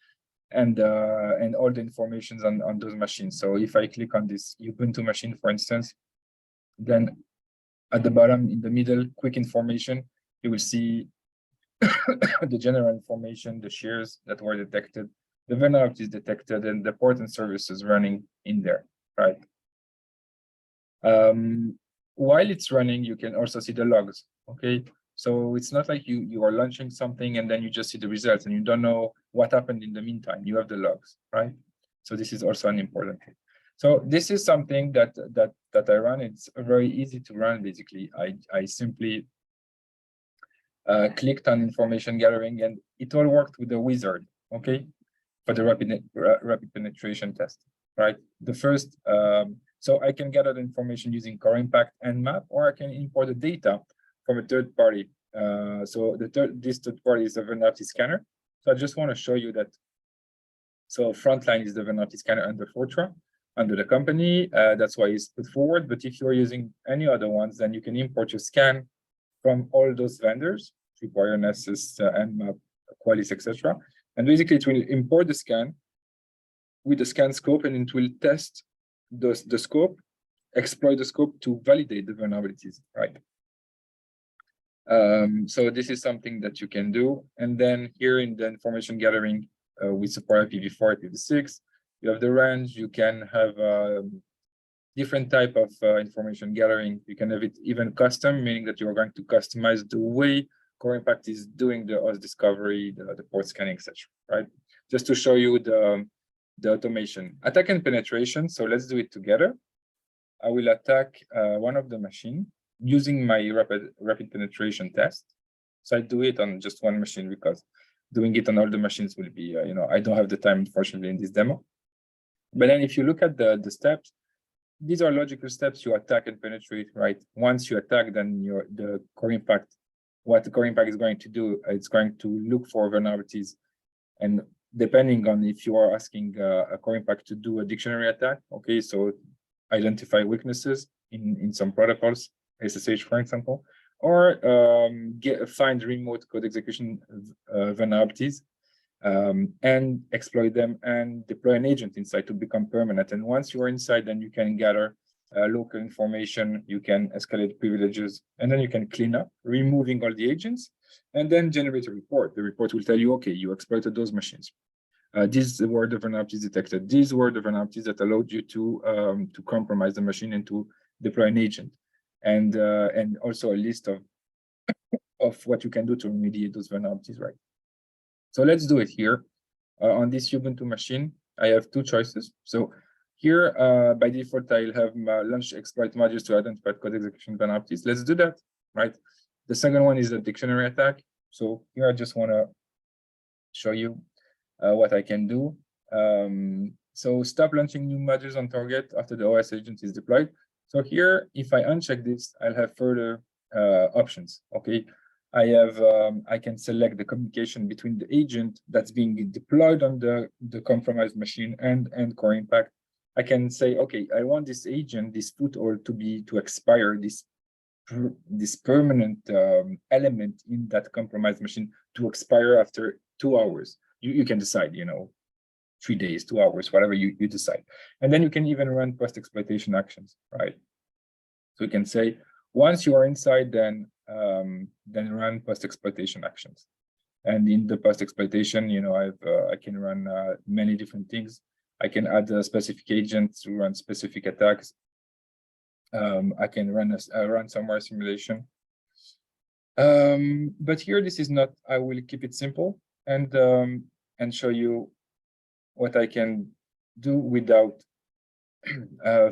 S2: and all the informations on those machines. So if I click on this Ubuntu machine, for instance, then at the bottom in the middle, quick information, you will see the general information, the shares that were detected, the vulnerabilities detected, and the port and services running in there, right? While it's running, you can also see the logs, okay? So it's not like you are launching something and then you just see the results and you don't know what happened in the meantime. You have the logs, right? So this is also an important thing. So this is something that I run. It's very easy to run, basically. I simply clicked on information gathering, and it all worked with the wizard, okay, for the rapid penetration test, right? The first, so I can gather the information using Core Impact and Map, or I can import the data from a third party. So this third party is the vulnerability scanner. So I just want to show you that. So Frontline is the vulnerability scanner under Fortra, under the company. That's why it's put forward. But if you're using any other ones, then you can import your scan from all those vendors, Tripwire, Nessus, Nmap, Qualys, etc. And basically, it will import the scan with the scan scope, and it will test the scope, exploit the scope to validate the vulnerabilities, right? So this is something that you can do. And then here in the information gathering, we support IPv4, IPv6. You have the range. You can have different type of information gathering. You can have it even custom, meaning that you are going to customize the way Core Impact is doing the OS discovery, the port scanning, etc. Right? Just to show you the automation, attack and penetration. So let's do it together. I will attack one of the machine using my rapid penetration test. So I do it on just one machine because doing it on all the machines will be, I don't have the time, unfortunately, in this demo. But then if you look at the steps, these are logical steps. You attack and penetrate, right? Once you attack, then the Core Impact, what the Core Impact is going to do, it's going to look for vulnerabilities. And depending on if you are asking a Core Impact to do a dictionary attack, okay, so identify weaknesses in some protocols, SSH, for example, or find remote code execution vulnerabilities, and exploit them and deploy an agent inside to become permanent. And once you are inside, then you can gather local information, you can escalate privileges, and then you can clean up, removing all the agents, and then generate a report. The report will tell you, okay, you exploited those machines. These were the vulnerabilities detected. These were the vulnerabilities that allowed you to compromise the machine and to deploy an agent, and also a list of what you can do to remediate those vulnerabilities, right? So let's do it here. On this Ubuntu machine, I have two choices. So here, by default, I'll have launch exploit modules to identify code execution vulnerabilities. Let's do that, right? The second one is the dictionary attack. So here, I just want to show you what I can do. So stop launching new modules on target after the OS agent is deployed. So here, if I uncheck this, I'll have further options, okay? I can select the communication between the agent that's being deployed on the compromised machine and core impact. I can say, okay, I want this agent, this foothold to expire, this permanent element in that compromised machine to expire after 2 hours. You can decide, 3 days, 2 hours, whatever you decide. And then you can even run post-exploitation actions, right? So you can say, once you are inside, then run post-exploitation actions. And in the post-exploitation, I can run many different things. I can add a specific agent to run specific attacks. I can run a ransomware simulation. But here, this is not. I will keep it simple and show you what I can do without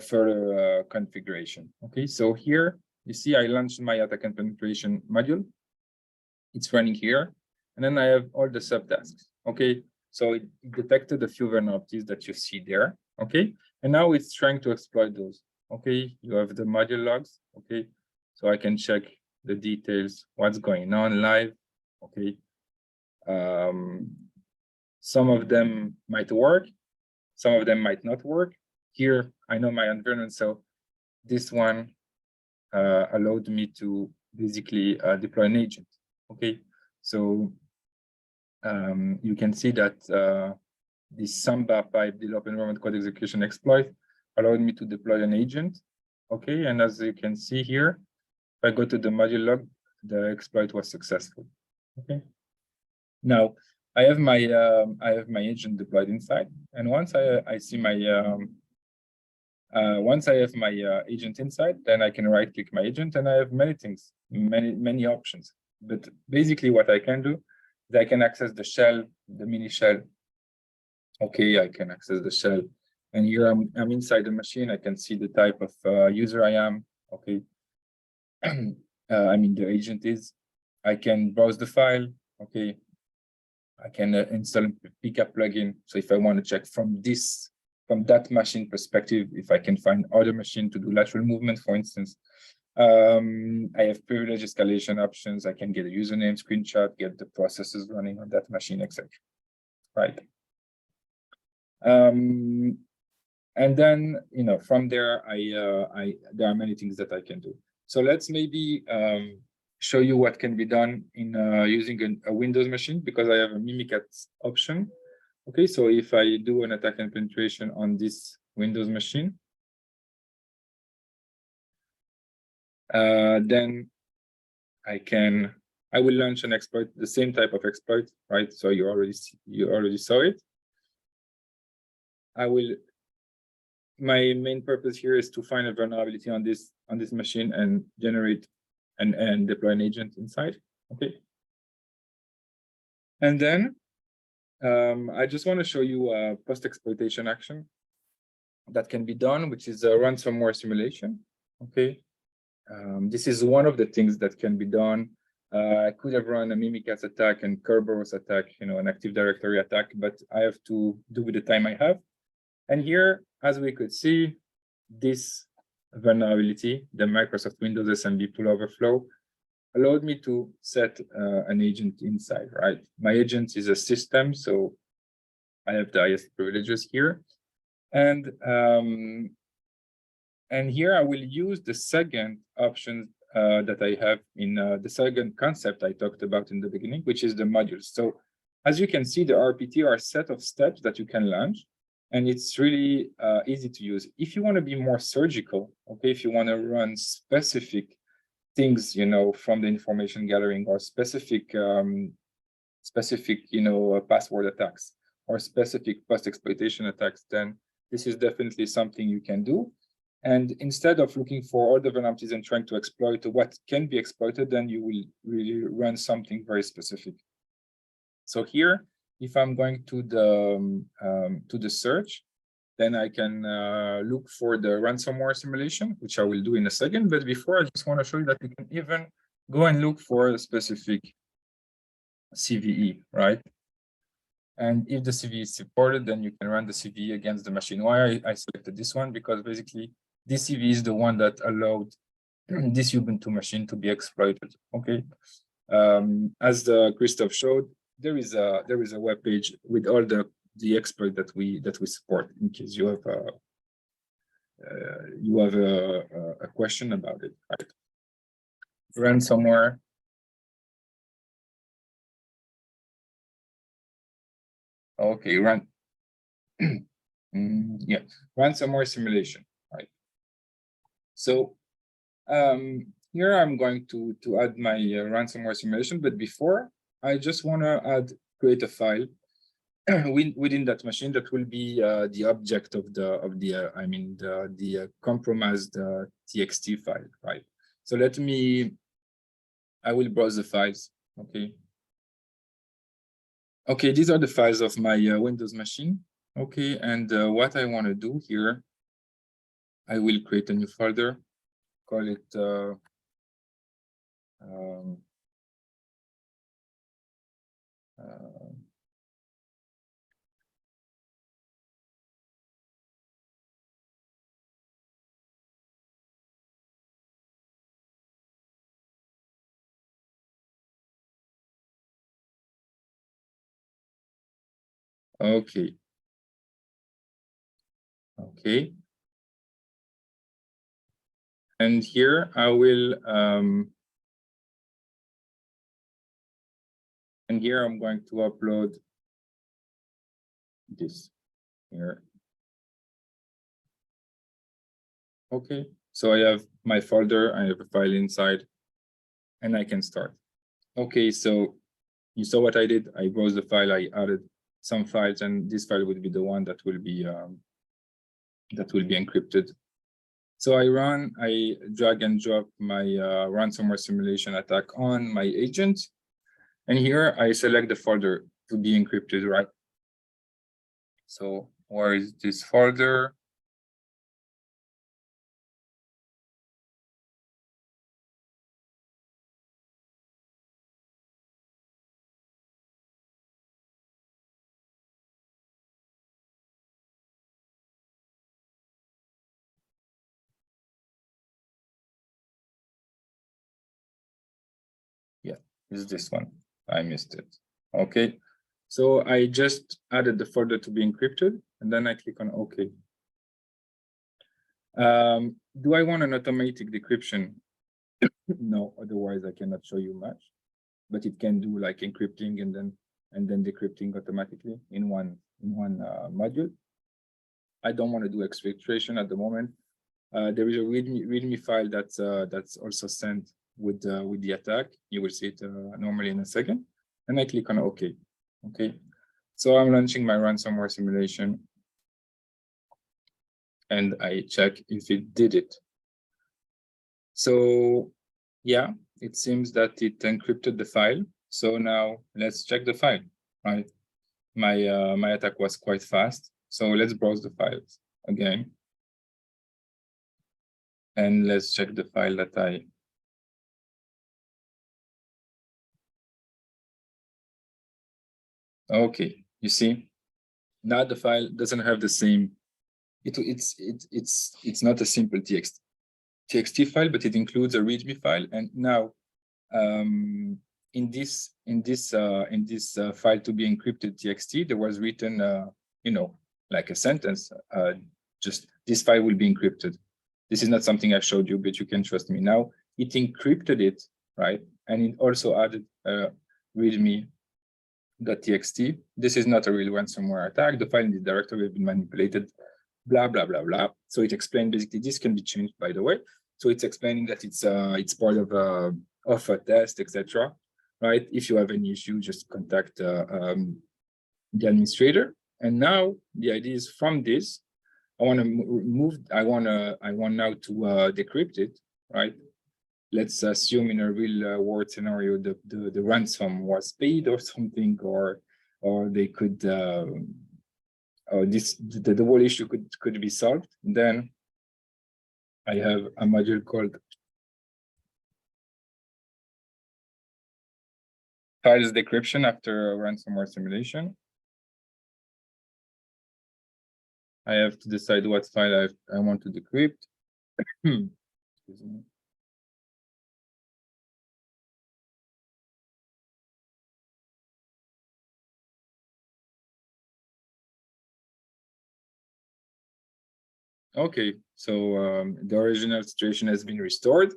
S2: further configuration. Okay, so here you see I launched my attack and penetration module. It's running here, and then I have all the subtasks. Okay, so it detected a few vulnerabilities that you see there. Okay, and now it's trying to exploit those. Okay, you have the module logs. Okay, so I can check the details, what's going on live. Okay, some of them might work, some of them might not work. Here, I know my environment, so this one allowed me to basically deploy an agent. Okay, so you can see that this Samba pipe develop environment code execution exploit allowed me to deploy an agent. Okay, and as you can see here, if I go to the module log, the exploit was successful. Okay, now I have my agent deployed inside, and once I see my once I have my agent inside, then I can right-click my agent, and I have many things, many options. But basically, what I can do is I can access the shell, the mini shell. Okay, I can access the shell, and here I'm inside the machine. I can see the type of user I am. Okay, I mean the agent is. I can browse the file. Okay, I can install a pickup plugin. So if I want to check from that machine perspective, if I can find other machine to do lateral movement, for instance. I have privilege escalation options. I can get a username screenshot, get the processes running on that machine, etc. Right. And then, from there, there are many things that I can do. So let's maybe show you what can be done in using a Windows machine, because I have a Mimikatz option. Okay, so if I do an attack and penetration on this Windows machine, then I will launch an exploit, the same type of exploit, right? So you already saw it. My main purpose here is to find a vulnerability on this machine and generate and deploy an agent inside. Okay. And then I just want to show you a post-exploitation action that can be done, which is a ransomware simulation. Okay. This is one of the things that can be done. I could have run a Mimikatz attack and Kerberos attack, an Active Directory attack, but I have to do with the time I have. And here, as we could see, this vulnerability, the Microsoft Windows SMB pull overflow, allowed me to set an agent inside, right? My agent is a system, so I have the highest privileges here. And here I will use the second option that I have in the second concept I talked about in the beginning, which is the modules. So as you can see, the RPT are a set of steps that you can launch, and it's really easy to use. If you want to be more surgical, okay, if you want to run specific things, from the information gathering, or specific password attacks or specific post-exploitation attacks, then this is definitely something you can do. And instead of looking for all the vulnerabilities and trying to exploit what can be exploited, then you will really run something very specific. So here, if I'm going to the search, then I can look for the ransomware simulation, which I will do in a second. But before, I just want to show you that you can even go and look for a specific CVE, right? And if the CVE is supported, then you can run the CVE against the machine. Why I selected this one? Because basically, this CVE is the one that allowed this Ubuntu machine to be exploited. Okay. As Christoph showed, there is a web page with all the exploit that we support. In case you have a question about it, right? Ransomware. Okay, yeah, ransomware simulation, right? So here I'm going to add my ransomware simulation, but before I just want to create a file within that machine that will be the object of the compromised txt file, right? So I will browse the files. Okay, these are the files of my Windows machine. Okay, and what I want to do here, I will create a new folder, call it okay. And here I will, and here I'm going to upload this here. Okay, so I have my folder, I have a file inside, and I can start. Okay, so you saw what I did. I browsed the file, I added some files, and this file would be the one that will be encrypted. So I drag and drop my ransomware simulation attack on my agent. And here I select the folder to be encrypted, right? So where is this folder? Yeah, is this one. I missed it. Okay, so I just added the folder to be encrypted, and then I click on OK. Do I want an automatic decryption? No, otherwise I cannot show you much. But it can do like encrypting and then decrypting automatically in one module. I don't want to do exfiltration at the moment. There is a README file that's also sent with the attack. You will see it normally in a second. And I click on OK. Okay, so I'm launching my ransomware simulation, and I check if it did it. So yeah, it seems that it encrypted the file. So now let's check the file. Right, my attack was quite fast. So let's browse the files again, and let's check the file that I. Okay, you see, now the file doesn't have the same. It's not a simple txt file, but it includes a README file. And now, in this file to be encrypted txt, there was written, like a sentence. Just this file will be encrypted. This is not something I showed you, but you can trust me. Now it encrypted it, right? And it also added readme.txt. This is not a real ransomware attack. The file in the directory has been manipulated, blah, blah, blah, blah. So it explained basically, this can be changed, by the way. So it's explaining that it's part of a test, etc. Right? If you have any issue, just contact the administrator. And now the idea is from this, I want to move. I want now to decrypt it, right? let's assume in a real world scenario, the ransom was paid or something, or they could, or the whole issue could be solved. Then I have a module called files decryption after a ransomware simulation. I have to decide what file I want to decrypt. Excuse me. Okay, so the original situation has been restored.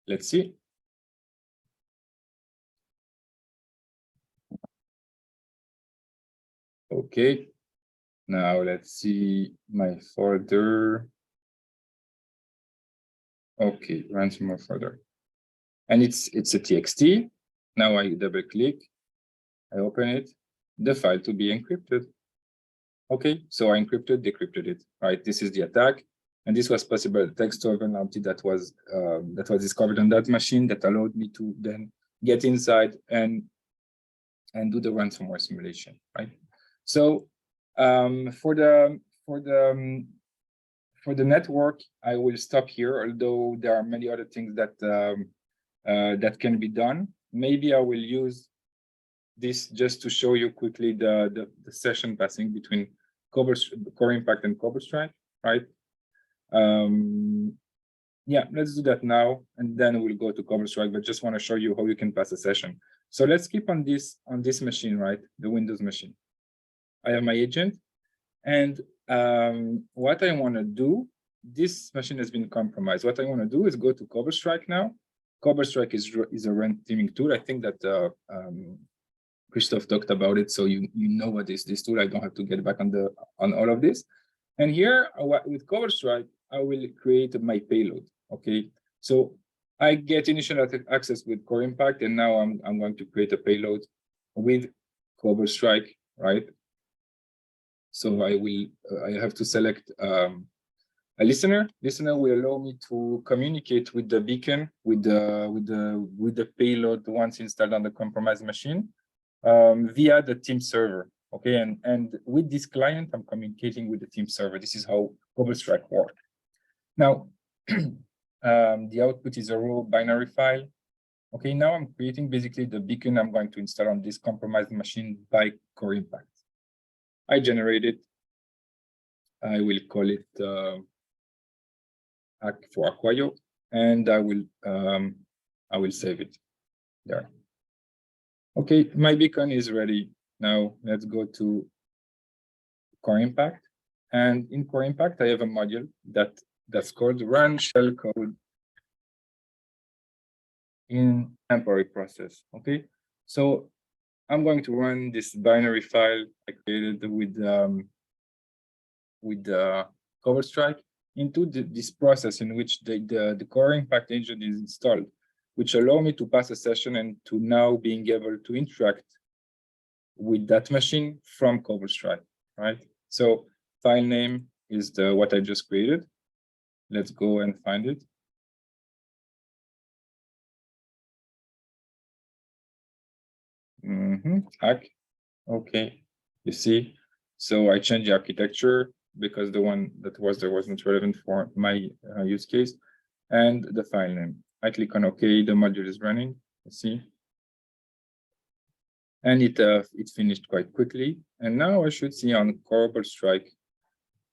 S2: Let's see. Okay, now let's see my folder. Okay, ransomware folder. And it's a txt. Now I double click, I open it, the file to be encrypted. Okay, so I decrypted it, right? This is the attack. And this was possible thanks to a vulnerability that was discovered on that machine that allowed me to then get inside and do the ransomware simulation, right? So for the network, I will stop here, although there are many other things that that can be done. Maybe I will use this just to show you quickly the session passing between Core Impact and Cobalt Strike, right? Yeah, let's do that now, and then we'll go to Cobalt Strike, but just want to show you how you can pass a session. So let's keep on this machine, right? The Windows machine. I have my agent, and what I want to do, this machine has been compromised. What I want to do is go to Cobalt Strike now. Cobalt Strike is a red teaming tool. I think that Christoph talked about it, so you know what is this tool. I don't have to get back on all of this. And here with Cobalt Strike, I will create my payload. Okay, so I get initial access with Core Impact, and now I'm going to create a payload with Cobalt Strike, right? So I have to select a listener. Listener will allow me to communicate with the beacon, with the payload once installed on the compromised machine via the team server. Okay, and with this client, I'm communicating with the team server. This is how Cobalt Strike works. Now, the output is a raw binary file. Okay, now I'm creating basically the beacon I'm going to install on this compromised machine by Core Impact. I generate it. I will call it for Aqaio, and I will save it there. Okay, my beacon is ready. Now let's go to Core Impact, and in Core Impact I have a module that's called run shell code in temporary process. Okay, so I'm going to run this binary file I created with Cobalt Strike into this process in which the Core Impact agent is installed, which allow me to pass a session and to now being able to interact with that machine from Cobalt Strike, right? So file name is what I just created. Let's go and find it. Hack. Okay, you see. So I changed the architecture because the one that was there wasn't relevant for my use case, and the file name. I click on OK. The module is running. You see, and it finished quite quickly. And now I should see on Cobalt Strike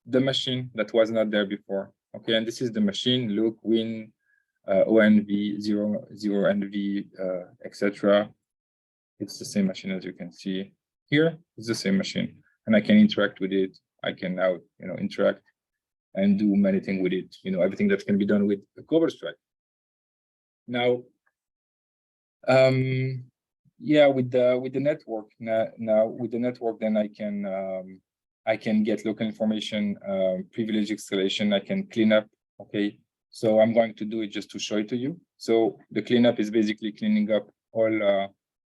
S2: the machine that was not there before. Okay, and this is the machine. Look, win, ONV 0NV, etc. It's the same machine as you can see here. It's the same machine, and I can interact with it. I can now, interact and do many things with it. Everything that can be done with the Cobalt Strike. Now, yeah, with the network now with the network, then I can get local information, privilege escalation. I can clean up. Okay, so I'm going to do it just to show it to you. So the cleanup is basically cleaning up all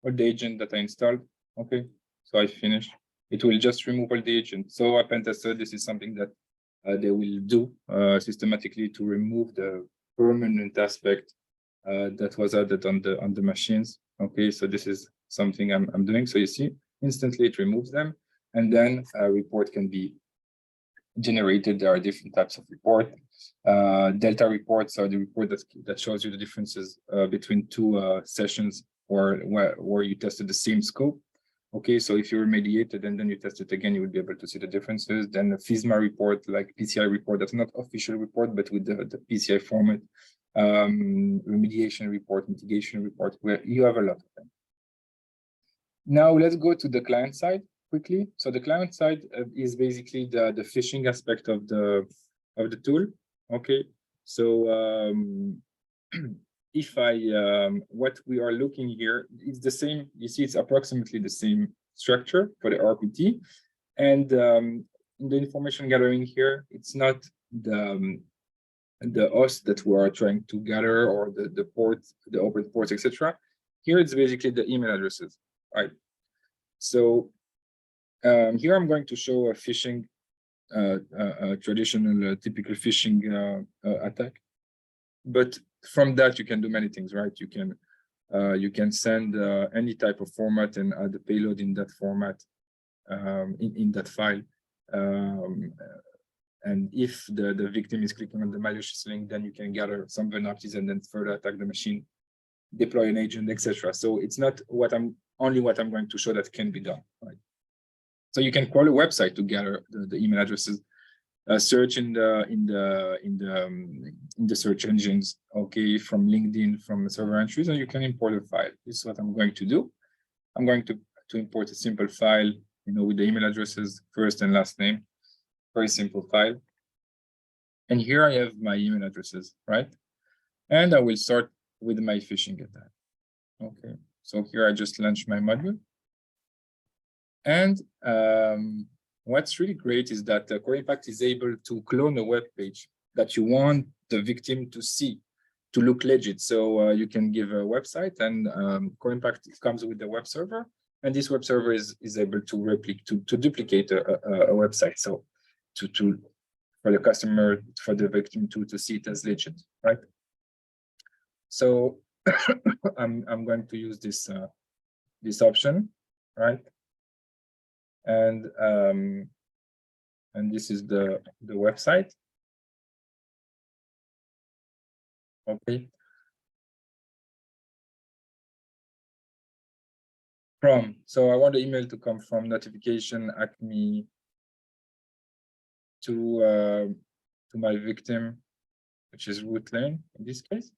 S2: the agent that I installed. Okay, so I finished. It will just remove all the agent. So a pen tester, this is something that they will do systematically to remove the permanent aspect that was added on the machines. Okay, so this is something I'm doing. So you see, instantly it removes them, and then a report can be generated. There are different types of report. Delta reports are the report that shows you the differences between two sessions or where you tested the same scope. Okay, so if you remediated and then you test it again, you would be able to see the differences. Then a FISMA report, like PCI report, that's not official report, but with the PCI format. Remediation report, mitigation report, where you have a lot of them. Now let's go to the client side quickly. So the client side is basically the phishing aspect of the tool. Okay, so if what we are looking here, it's the same. You see, it's approximately the same structure for the RPT, and in the information gathering here, it's not the host that we are trying to gather or the ports, the open ports, etc. Here it's basically the email addresses, right? So here I'm going to show a phishing, traditional typical phishing attack. But from that you can do many things, right? You can send any type of format and add the payload in that format, in that file. And if the victim is clicking on the malicious link, then you can gather some vulnerabilities and then further attack the machine, deploy an agent, etc. So it's not only what I'm going to show that can be done, right? So you can call a website to gather the email addresses, search in the search engines, okay, from LinkedIn, from server entries, and you can import a file. This is what I'm going to do. I'm going to import a simple file, with the email addresses, first and last name. Very simple file. And here I have my email addresses, right? And I will start with my phishing attack. Okay, so here I just launched my module. And what's really great is that Core Impact is able to clone a web page that you want the victim to see, to look legit. So you can give a website, and Core Impact comes with the web server, and this web server is able to duplicate a website. So for the customer, for the victim to see it as legit, right? So I'm going to use this option, right? And this is the website. Okay. So I want the email to come from notification Acme to my victim, which is root lane in this case.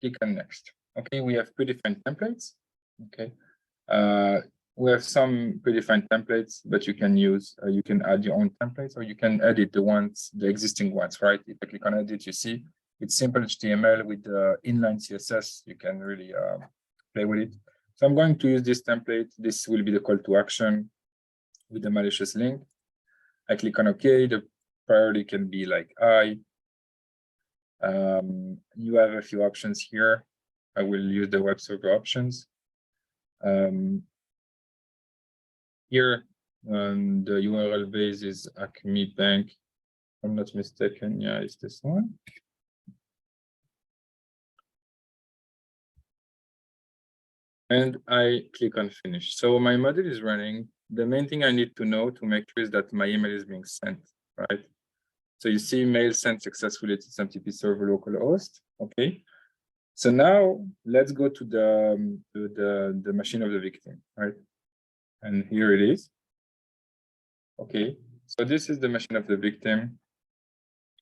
S2: Click on next. Okay, we have predefined templates. Okay, we have some predefined templates, but you can add your own templates, or you can edit the existing ones, right? If I click on edit, you see it's simple HTML with inline CSS. You can really play with it. So I'm going to use this template. This will be the call to action with the malicious link. I click on OK. The priority can be like you have a few options here. I will use the web server options. Here, the URL base is Acme Bank. If I'm not mistaken, yeah, it's this one. And I click on finish. So my module is running. The main thing I need to know to make sure is that my email is being sent, right? So you see mail sent successfully to SMTP server localhost. Okay. So now let's go to the machine of the victim, right? And here it is. Okay. So this is the machine of the victim.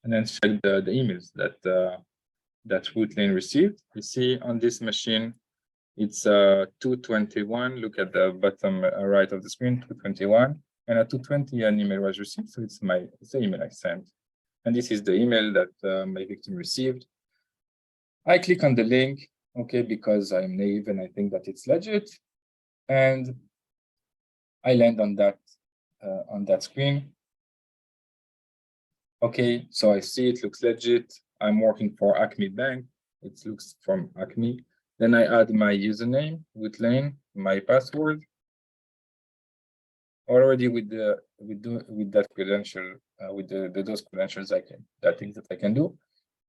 S2: And then check the emails that root lane received. You see on this machine, it's 221. Look at the bottom right of the screen, 221. And at 220, an email was received. So it's the email I sent. And this is the email that my victim received. I click on the link, okay, because I'm naive and I think that it's legit. And I land on that screen. Okay, so I see it looks legit. I'm working for Acme Bank. It looks from Acme. Then I add my username with lane, my password. Already with that credential, with those credentials, things that I can do.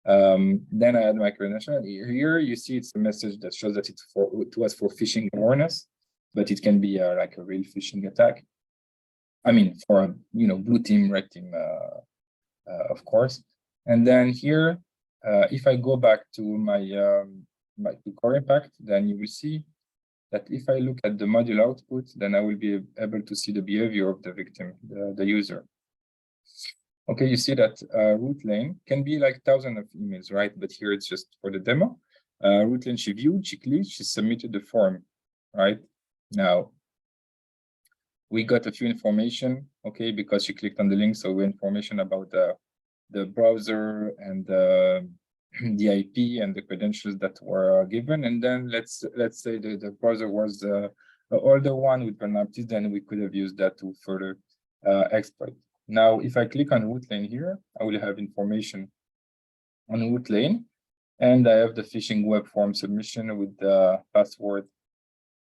S2: Then I add my credential. Here you see it's a message that shows that it was for phishing awareness, but it can be like a real phishing attack. I mean, for blue team, red team, of course. And then here, if I go back to my core impact, then you will see that if I look at the module output, then I will be able to see the behavior of the victim, the user. Okay, you see that root lane can be like thousands of emails, right? But here it's just for the demo. Root lane, she viewed, she clicked, she submitted the form, right? Now, we got a few information, okay, because she clicked on the link. So we information about the browser and the IP and the credentials that were given. And then let's say the browser was the older one with vulnerabilities, then we could have used that to further exploit. Now, if I click on root lane here, I will have information on root lane, and I have the phishing web form submission with the password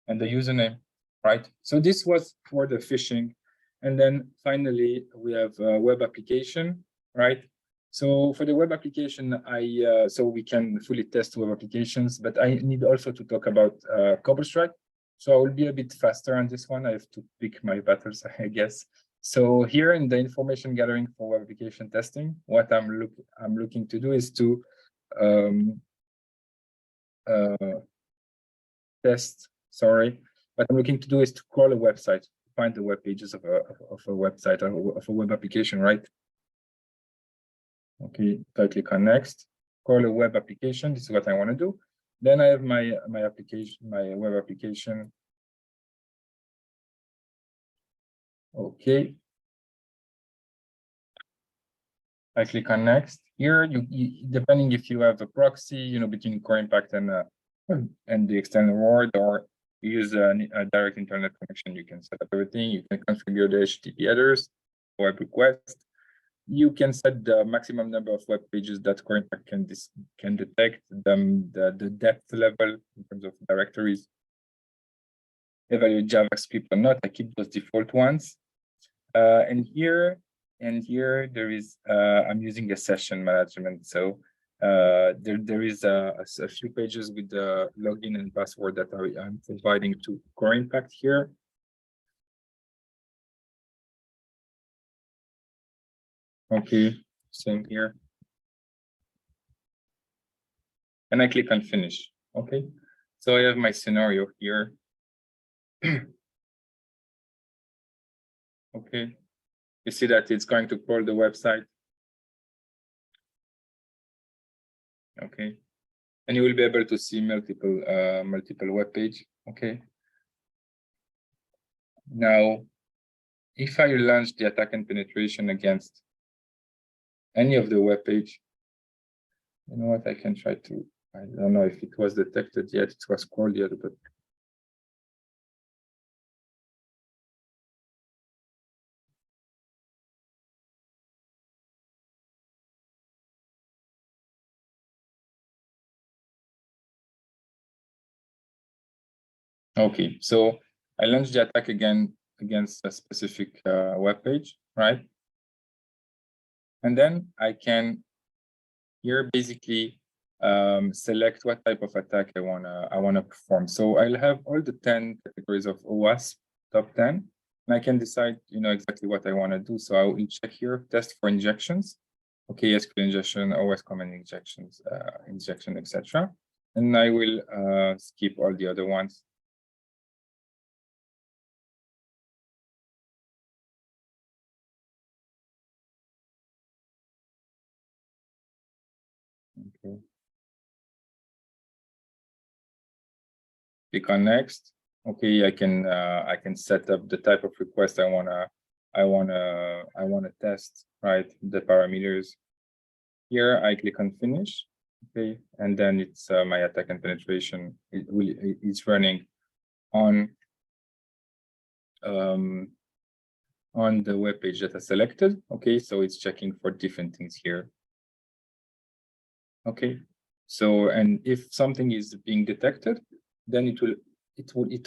S2: and the username, right? So this was for the phishing. And then finally, we have a web application, right? So for the web application, so we can fully test web applications, but I need also to talk about Cobalt Strike. So I will be a bit faster on this one. I have to pick my battles, I guess. So here in the information gathering for web application testing, what I'm looking to do is to test. Sorry, what I'm looking to do is to crawl a website, find the web pages of a website or of a web application, right? Okay, so I click on next, call a web application. This is what I want to do. Then I have my application, my web application. Okay. I click on next. Here, you depending if you have a proxy, between Core Impact and the external world, or you use a direct internet connection, you can set up everything. You can configure the HTTP headers, web request. You can set the maximum number of web pages that Core Impact can detect, the depth level in terms of directories, evaluate JavaScript or not. I keep those default ones. And here there is I'm using a session management. So there is a few pages with the login and password that I'm providing to Core Impact here. Okay, same here. And I click on finish. Okay, so I have my scenario here. Okay, you see that it's going to crawl the website. Okay, and you will be able to see multiple web page. Okay. Now, if I launch the attack and penetration against any of the web page, you know what? I can try to. I don't know if it was detected yet. It was called yet, but. Okay, so I launched the attack again against a specific web page, right? And then I can here basically select what type of attack I wanna perform. So I'll have all the 10 categories of OWASP top 10, and I can decide exactly what I want to do. So I will check here, test for injections, okay, SQL injection, OS command injections, injection, etc. And I will skip all the other ones. Okay. Click on next. Okay, I can set up the type of request I wanna test, right? The parameters. Here I click on finish. Okay, and then it's my attack and penetration. It's running on the web page that I selected. Okay, so it's checking for different things here. Okay, so and if something is being detected, then it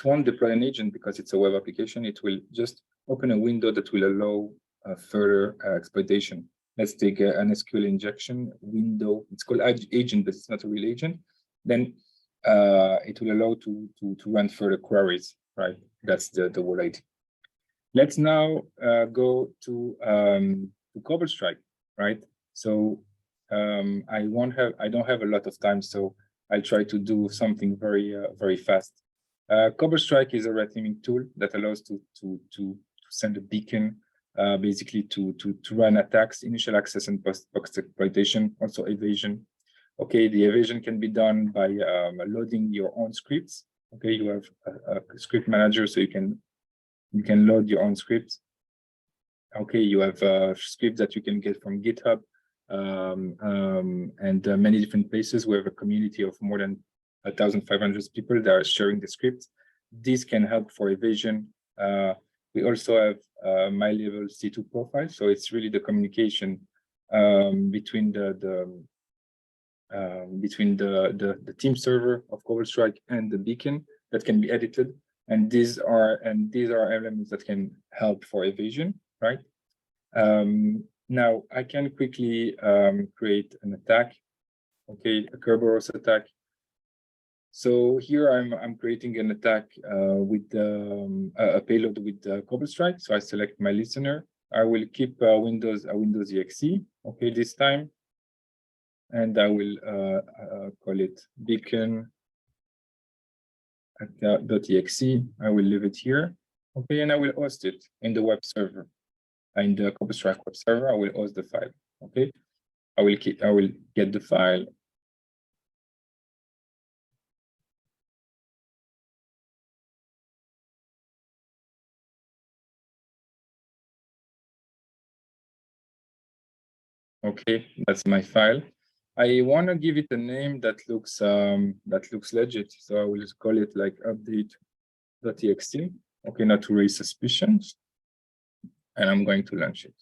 S2: won't deploy an agent because it's a web application. It will just open a window that will allow further exploitation. let's take an SQL injection window. It's called agent, but it's not a real agent. Then it will allow to run further queries, right? That's the whole idea. Let's now go to Cobalt Strike, right? So I don't have a lot of time, so I'll try to do something very fast. Cobalt Strike is a red teaming tool that allows to send a beacon, basically to run attacks, initial access and post exploitation, also evasion. Okay, the evasion can be done by loading your own scripts. Okay, you have a script manager, so you can load your own scripts. Okay, you have scripts that you can get from GitHub and many different places. We have a community of more than 1,500 people that are sharing the scripts. This can help for evasion. We also have my level C2 profile, so it's really the communication between the team server of Cobalt Strike and the beacon that can be edited. And these are elements that can help for evasion, right? Now I can quickly create an attack, okay, a Kerberos attack. So here I'm creating an attack with a payload with Cobalt Strike. So I select my listener. I will keep Windows exe, okay, this time, and I will call it beacon .exe. I will leave it here, okay, and I will host it in the web server, in the Cobalt Strike web server. I will host the file, okay. I will get the file. Okay, that's my file. I want to give it a name that looks legit, so I will just call it like update.txt. Okay, not to raise suspicions, and I'm going to launch it.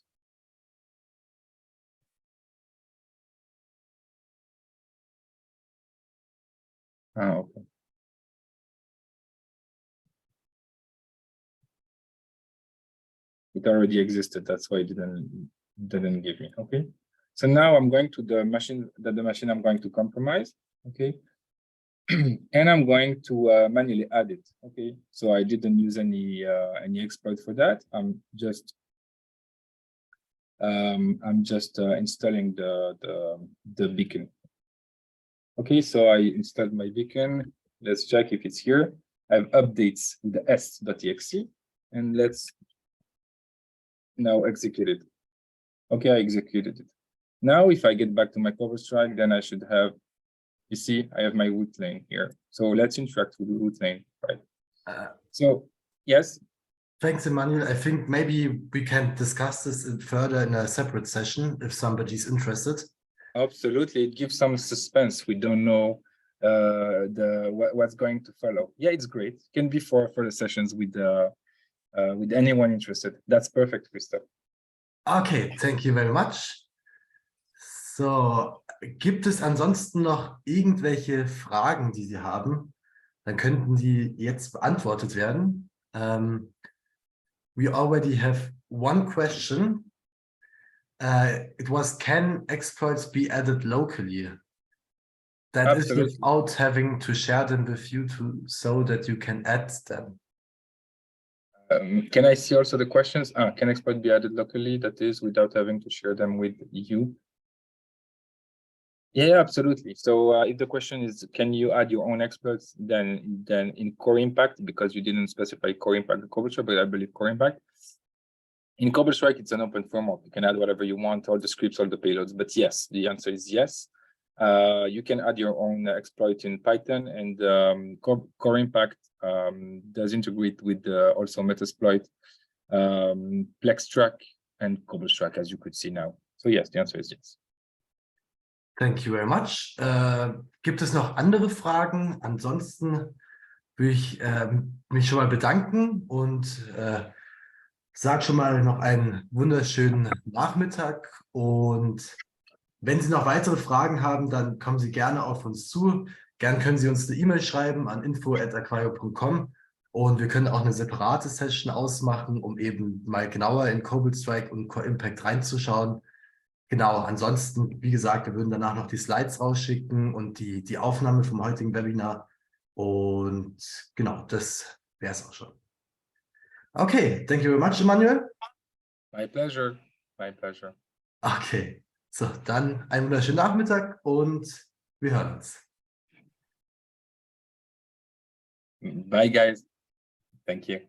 S2: Okay. It already existed, that's why it didn't give me. Okay. So now I'm going to the machine I'm going to compromise. Okay. And I'm going to manually add it. Okay. So I didn't use any exploit for that. I'm just installing the beacon. Okay, so I installed my beacon. Let's check if it's here. I have updates with the s.exe, and let's now execute it. Okay, I executed it. Now, if I get back to my Cobalt Strike, then I should have, you see, I have my root lane here. So let's interact with the root lane, right? So, yes.
S1: Thanks, Emmanuel. I think maybe we can discuss this further in a separate session if somebody's interested.
S2: Absolutely, it gives some suspense. We don't know what's going to follow. Yeah, it's great. It can be for the sessions with anyone interested. That's perfect, Christoph.
S1: Okay, thank you very much. So, gibt es ansonsten noch irgendwelche Fragen, die Sie haben? Dann könnten die jetzt beantwortet werden. We already have one question. It was, can exploits be added locally? That
S2: Absolutely.
S1: is without having to share them with you so that you can add them.
S2: Can I see also the questions? Can exploit be added locally? That is without having to share them with you. Yeah, absolutely. So if the question is, can you add your own exploits, then in Core Impact, because you didn't specify Core Impact and Cobalt Strike, but I believe Core Impact. In Cobalt Strike, it's an open framework. You can add whatever you want, all the scripts, all the payloads. But yes, the answer is yes. You can add your own exploit in Python, and Core Impact does integrate with also Metasploit, Plextrack, and Cobalt Strike, as you could see now. So yes, the answer is yes.
S1: Thank you very much. Gibt es noch andere Fragen? Ansonsten würde ich mich schon mal bedanken und sage schon mal noch einen wunderschönen Nachmittag. Und wenn Sie noch weitere Fragen haben, dann kommen Sie gerne auf uns zu. Gern können Sie uns eine E-Mail schreiben an info@aqaio.com und wir können auch eine separate Session ausmachen, um eben mal genauer in Cobalt Strike und Core Impact reinzuschauen. Genau, ansonsten, wie gesagt, wir würden danach noch die Slides rausschicken und die Aufnahme vom heutigen Webinar. Und genau, das wäre es auch schon. Okay, thank you very much, Emmanuel.
S2: My pleasure. My pleasure.
S1: Okay, so, dann einen wunderschönen Nachmittag und wir hören uns.
S2: Bye, guys. Thank you.